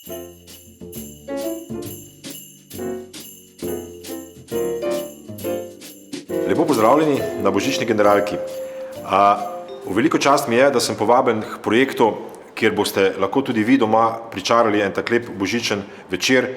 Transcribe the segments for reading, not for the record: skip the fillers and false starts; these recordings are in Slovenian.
Lepo pozdravljeni na božični generalki. V veliko čast mi je, da sem povabljen k projektu, kjer boste lahko tudi vi doma pričarali en tak lep božičen večer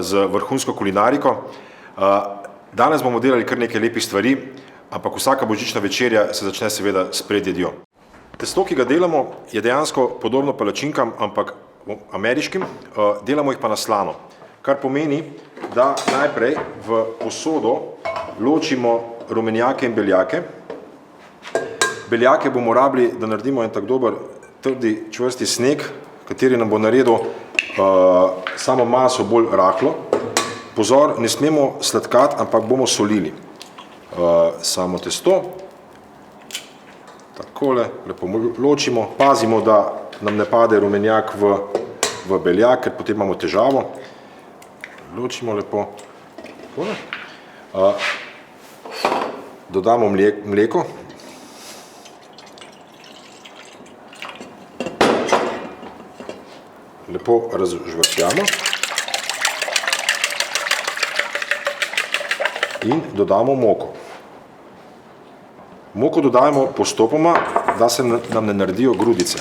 z vrhunsko kulinariko. Danes bomo delali kar nekaj lepih stvari, ampak vsaka božična večerja se začne seveda s predjedjo. Testo, ki ga delamo, je dejansko podobno palačinkam, ampak ameriškim, delamo jih pa na slano. Kar pomeni, da najprej v posodo ločimo rumenjake in beljake. Beljake bomo rabili, da naredimo en tak dober, trdi, čvrsti sneg, kateri nam bo naredil samo maso bolj rahlo. Pozor, ne smemo sladkati, ampak bomo solili samo testo. Takole, lepo ločimo, pazimo, da nam ne pade rumenjak v beljak, ker potem imamo težavo. Ločimo lepo. Takole. Dodamo mleko. Lepo razžvrkljamo. In dodamo moko. Moko dodajamo postopoma, da se nam ne naredijo grudice.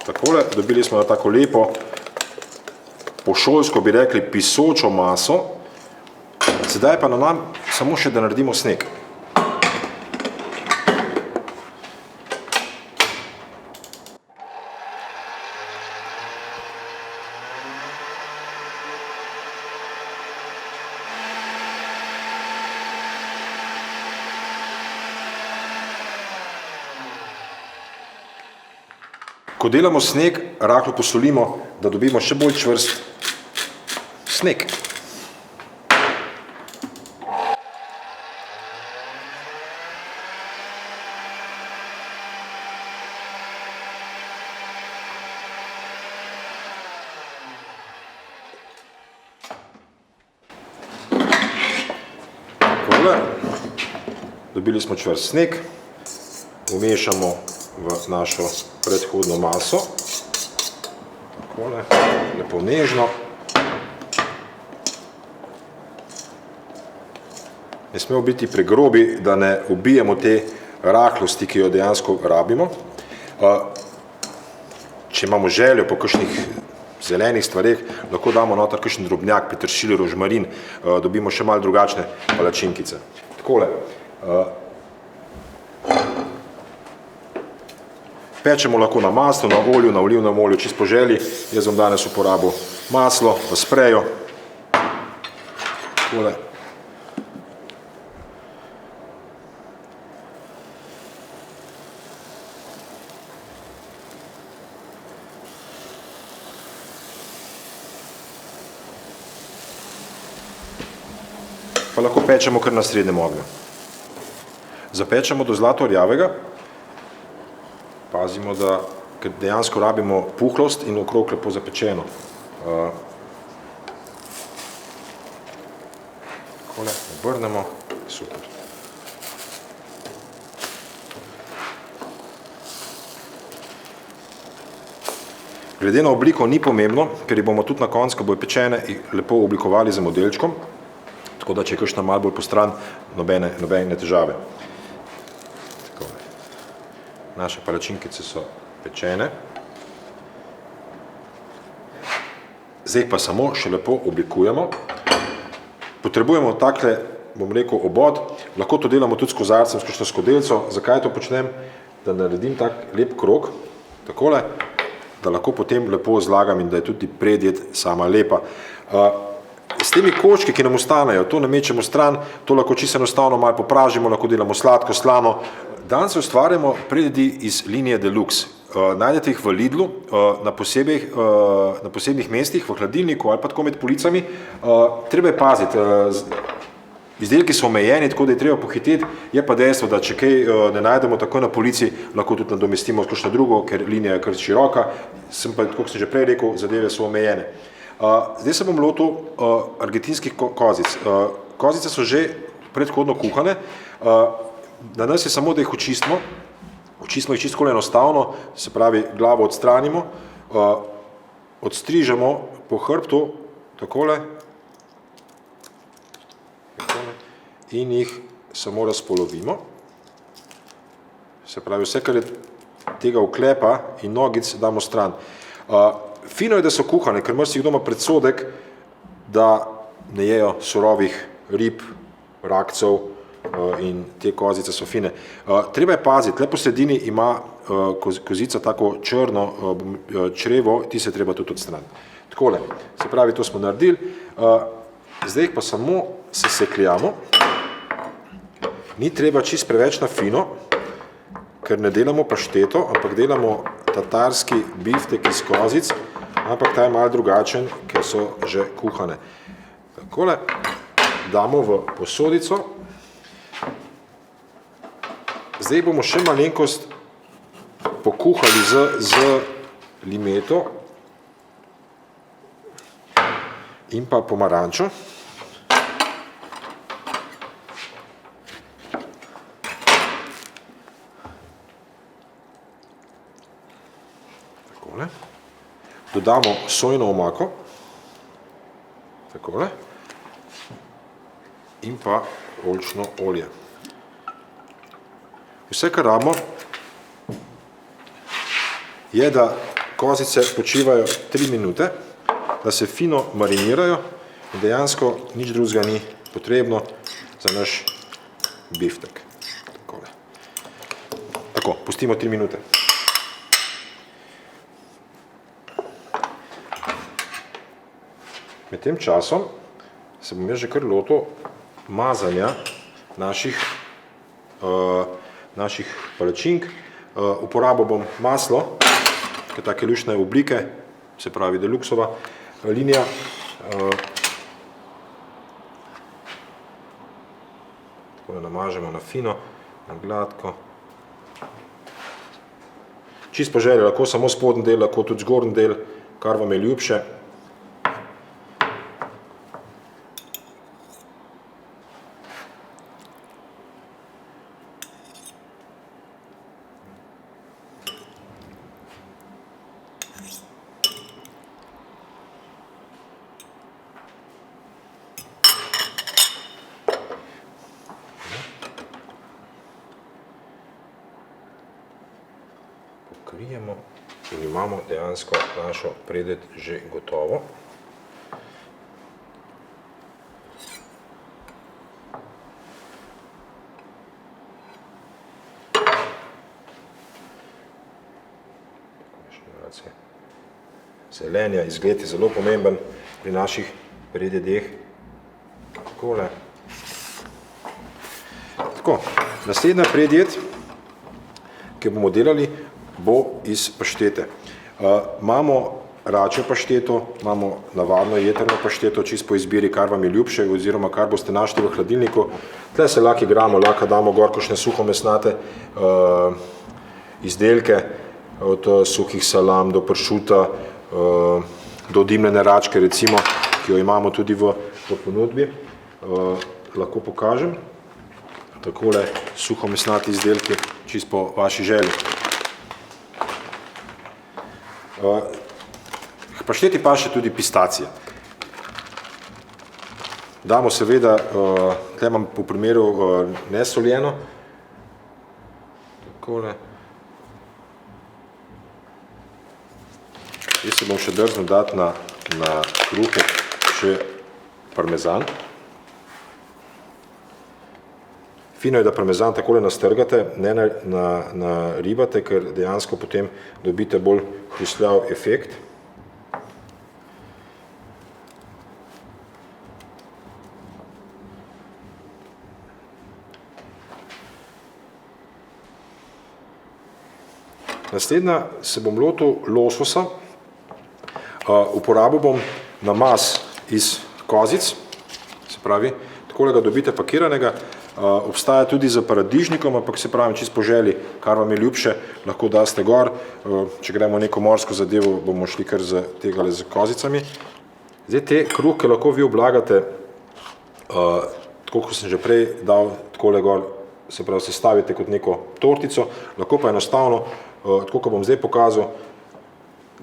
Takole, dobili smo tako lepo, po šolsko bi rekli, pisočo maso. Sedaj pa na nam samo še, da naredimo sneg. Ko delamo sneg, rahlo posolimo, da dobimo še bolj čvrst sneg. Takole. Dobili smo čvrst sneg, umešamo v našo predhodno maso. Takole, lepo nežno. Ne smemo biti pregrobi, da ne ubijemo te rahlosti, ki jo dejansko rabimo. Če imamo željo po kakšnih zelenih stvareh, lahko damo noter kakšen drobnjak, peteršilj, rožmarin, dobimo še malo drugačne palačinkice. Takole. Pečemo lahko na maslu, na olju, na olivnem olju, čisto po želji. Jaz bom danes uporabil maslo v spreju. Takole. Pa lahko pečemo kar na srednjem ognju. Zapečemo do zlato rjavega. Pazimo, da dejansko rabimo puhlost in okrog lepo zapečeno. Takole, obrnemo, super. Glede na obliko ni pomembno, ker jih bomo tudi na koncu, ko bojo pečene, lepo oblikovali z modelčkom, tako da če je kakšna malo bolj postran, nobene težave. Naše palačinkice so pečene. Zdaj pa samo še lepo oblikujemo. Potrebujemo takle, bom rekel, obod. Lahko to delamo tudi s kozarcem, s kakšno skodelico. Zakaj to počnem? Da naredim tak lep krog, takole, da lahko potem lepo zlagam in da je tudi predjed sama lepa. S temi koščki, ki nam ostanejo, to namečemo stran, to lahko čisto enostavno malo popražimo, lahko delamo sladko, slano. Danes ustvarjamo predjedi iz linije Deluxe. Najdete jih v Lidlu, na posebnih mestih, v hladilniku ali pa tako med policami. Treba je paziti, izdelki so omejeni, tako da je treba pohiteti, je pa dejstvo, da če kaj ne najdemo tako na polici, lahko tudi nadomestimo s kakšno drugo, ker linija je kar široka, pa, kot sem že prej rekel, zadeve so omejene. Zdaj se bom lotil argentinskih kozic. Kozice so že predhodno kuhane. Na nas je samo, da jih očistimo. Očistimo jih čisto enostavno, se pravi, glavo odstranimo, odstrižemo po hrbtu, takole, in jih samo razpolovimo. Se pravi, vse, kar je tega oklepa in nogic, damo stran. Fino je, da so kuhane, ker mrsi jih doma predsodek, da ne jejo surovih rib, rakcev in te kozice so fine. Treba je paziti, le po sredini ima kozica tako črno črevo, ti se treba tudi odstraniti. Takole, se pravi, to smo naredili. Zdaj jih pa samo sesekljamo. Ni treba čisto preveč na fino, ker ne delamo pašteto, ampak delamo tatarski biftek iz kozic, ampak ta je malo drugačen, ker so že kuhane. Takole, damo v posodico. Zdaj bomo še malenkost pokuhali z limeto in pa pomarančo. Takole. Dodamo sojino omako. Takole. In pa oljčno olje. Vse, kar rabimo, je, da kozice počivajo 3 minute, da se fino marinirajo in dejansko nič drugega ni potrebno za naš biftek. Takole. Tako, pustimo 3 minute. Med tem časom se bom jaz že kar lotil mazanja naših palačink. Uporabil bom maslo, ki je take luštne oblike, se pravi deluksova linija. Tako da namažemo na fino, na gladko. Čisto po želji, lahko samo spodnji del, lahko tudi zgornji del, kar vam je ljubše. Pokrijemo in imamo dejansko našo predjed že gotovo. Zelenja, izgled je zelo pomemben pri naših predjedeh. Takole. Tako, naslednja predjed, ki bomo delali, bo iz paštete. Imamo račjo pašteto, imamo navadno jetrno pašteto, čisto po izbiri, kar vam je ljubše, oziroma kar boste našli v hladilniku. Tle se lahko igramo, lahko damo gor kakšne suhomesnate izdelke, od suhih salam do pršuta, do dimljene račke, recimo, ki jo imamo tudi v ponudbi. Lahko pokažem. Takole suhomesnati izdelki, čisto po vaši želji. K pašteti paše tudi pistacija. Damo seveda, tle imam po primeru nesoljeno. Takole. Jaz se bom še drznil dati na kruhek še parmezan. Fino je, da parmezan takole nastrgate, ne naribate, ker dejansko potem dobite bolj hrustljav efekt. Naslednja se bom lotil lososa. Uporabil bom namaz iz kozic, se pravi, takole ga dobite pakiranega. Obstaja tudi za paradižnikom, ampak se pravi, čisto po želji, kar vam je ljubše, lahko daste gor. Če gremo neko morsko zadevo, bomo šli kar z kozicami. Zdaj te kruhke lahko vi oblagate tako kot sem že prej dal takole gor, se pravi sestavite kot neko tortico, lahko pa enostavno, tako kot bom zdaj pokazal,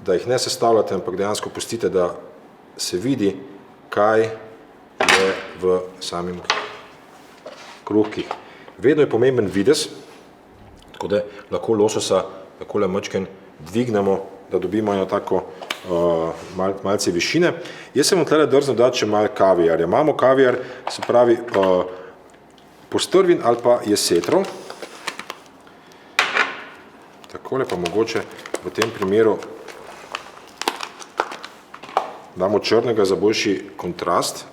da jih ne sestavljate, ampak dejansko pustite, da se vidi, kaj je v samim kruhkih. Vedno je pomemben videz, tako da lahko lososa takole mačken dvignemo, da dobimo eno tako malce višine. Jaz sem tlele drznil dati še malo kavijarja. Imamo kavijar, se pravi postrvin ali pa jesetrov. Takole pa mogoče v tem primeru damo črnega za boljši kontrast.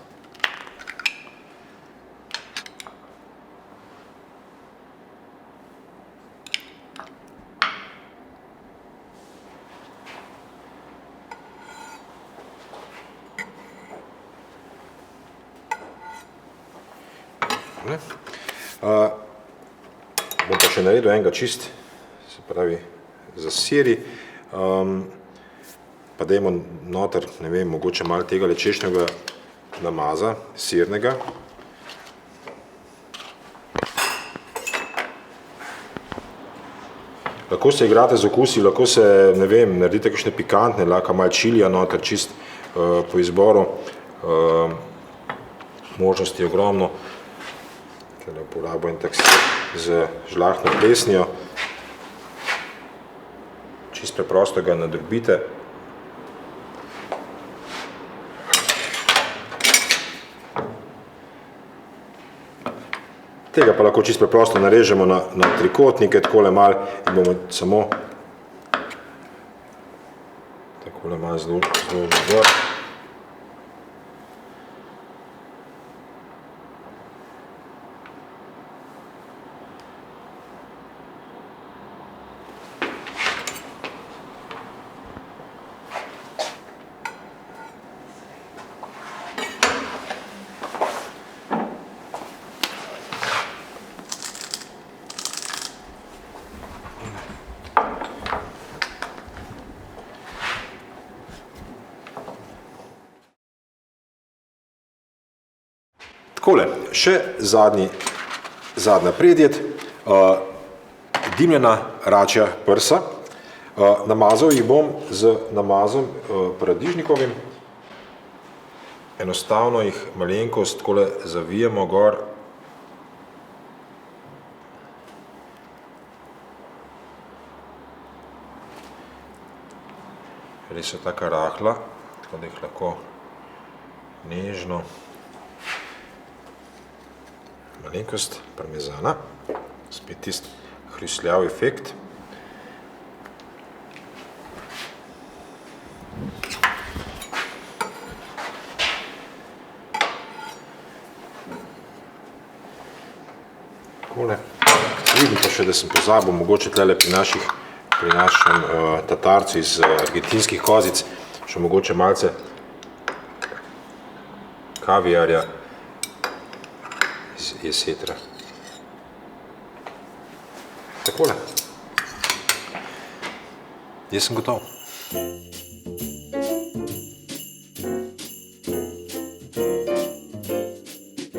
Bom pa še naredil enega čist, se pravi za siri, pa dajmo noter, ne vem, mogoče malo tega češnjevega namaza, sirnega. Lahko se igrate z okusi, lahko se, ne vem, naredite kakšne pikantne, lahko malo čilija noter, čist po izboru, možnosti je ogromno. Tele uporabujem tak z žlahtno plesnijo. Čist preprosto ga nadrobite. Tega pa lahko čist preprosto narežemo na trikotnike, takole malo in bomo samo takole malo zložili gor. Takole, še zadnja predjed, dimljena račja prsa. Namazal jih bom z namazom paradižnikovim. Enostavno jih malenkost takole zavijemo gor. Res so taka rahla, tako da jih lahko nežno malenkost parmezana, spet tist hrustljav efekt. Takole. Vidim pa še, da sem pozabil, mogoče tlele pri našem tatarcu iz argentinskih kozic, še mogoče malce kavijarja iz jesetra. Takole. Jaz sem gotov.